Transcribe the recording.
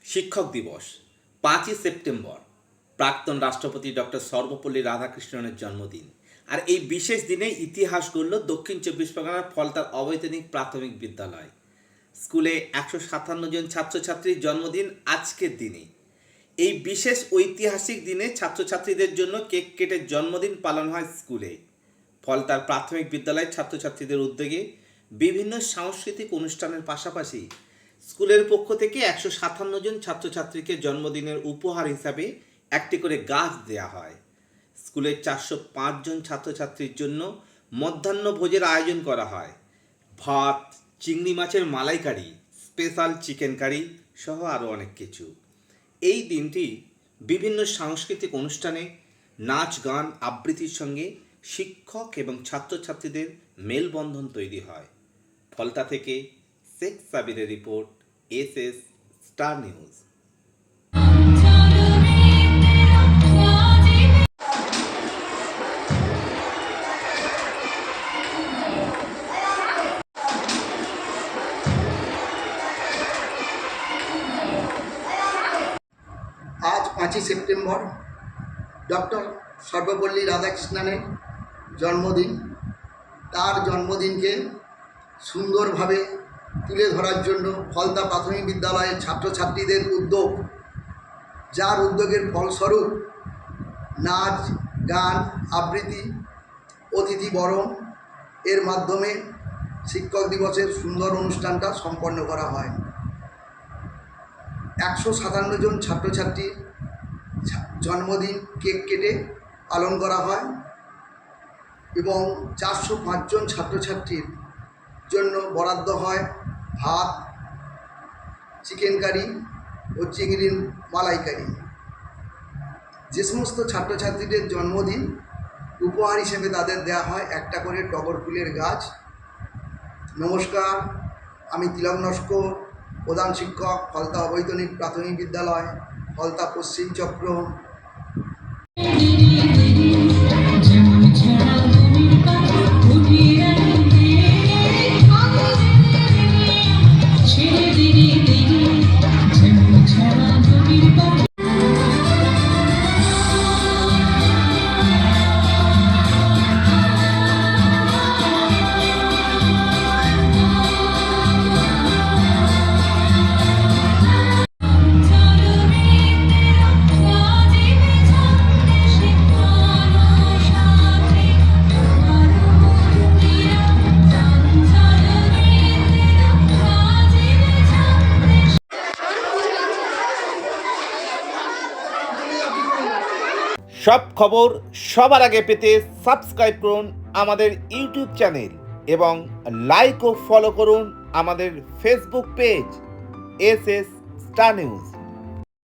শিক্ষক দিবস 5ই সেপ্টেম্বর প্রাক্তন রাষ্ট্রপতি ডক্টর সর্বপল্লী রাধাকৃষ্ণনের জন্মদিন। আর এই বিশেষ দিনে ইতিহাস গড়ল দক্ষিণ চব্বিশ পরগনার ফলতার অবৈতনিক প্রাথমিক বিদ্যালয় স্কুলে 157 জন ছাত্রছাত্রীর জন্মদিন আজকের দিনে। এই বিশেষ ঐতিহাসিক দিনে ছাত্রছাত্রীদের জন্য কেক কেটে জন্মদিন পালন হয় স্কুলে। ফলতার প্রাথমিক বিদ্যালয়ের ছাত্রছাত্রীদের উদ্যোগে বিভিন্ন সাংস্কৃতিক অনুষ্ঠানের পাশাপাশি স্কুলের পক্ষ থেকে 157 জন ছাত্রছাত্রীকে জন্মদিনের উপহার হিসাবে একটি করে গাছ দেওয়া হয়। স্কুলের 405 জন ছাত্রছাত্রীর জন্য মধ্যাহ্ন ভোজের আয়োজন করা হয়। ভাত, চিংড়ি মাছের মালাইকারি, স্পেশাল চিকেন কারি সহ আরও অনেক কিছু। এই দিনটি বিভিন্ন সাংস্কৃতিক অনুষ্ঠানে নাচ, গান, আবৃত্তির সঙ্গে শিক্ষক এবং ছাত্রছাত্রীদের মেলবন্ধন তৈরি হয়। ফলতা থেকে শেখ সাবিরের রিপোর্ট, এসএস স্টার নিউজ। আজ 5ই সেপ্টেম্বর ডক্টর সর্বপল্লী রাধাকৃষ্ণনের জন্মদিন। তার জন্মদিনকে সুন্দরভাবে তুলে ধরার জন্য ফলতা প্রাথমিক বিদ্যালয়ের ছাত্রছাত্রীদের উদ্যোগ, যার উদ্যোগের ফলস্বরূপ নাচ, গান, আবৃত্তি, অতিথি বরণ এর মাধ্যমে শিক্ষক দিবসের সুন্দর অনুষ্ঠানটা সম্পন্ন করা হয়। 157 জন ছাত্রছাত্রীর জন্মদিন কেক কেটে পালন করা হয় এবং 405 জন ছাত্রছাত্রীর জন্য বরাদ্দ হয় ভাত, চিকেন কারি ও চিংড়ির মালাইকারি। যে সমস্ত ছাত্রছাত্রীদের জন্মদিন উপহার হিসেবে তাদের দেওয়া হয় একটা করে টগর ফুলের গাছ। নমস্কার, আমি তিলক নস্কর, প্রধান শিক্ষক, ফলতা অবৈতনিক প্রাথমিক বিদ্যালয়, ফলতা পশ্চিম চক্র। সব খবর সবার আগে পেতে সাবস্ক্রাইব করুন আমাদের ইউটিউব চ্যানেল এবং লাইক ও ফলো করুন আমাদের Facebook page SS star news.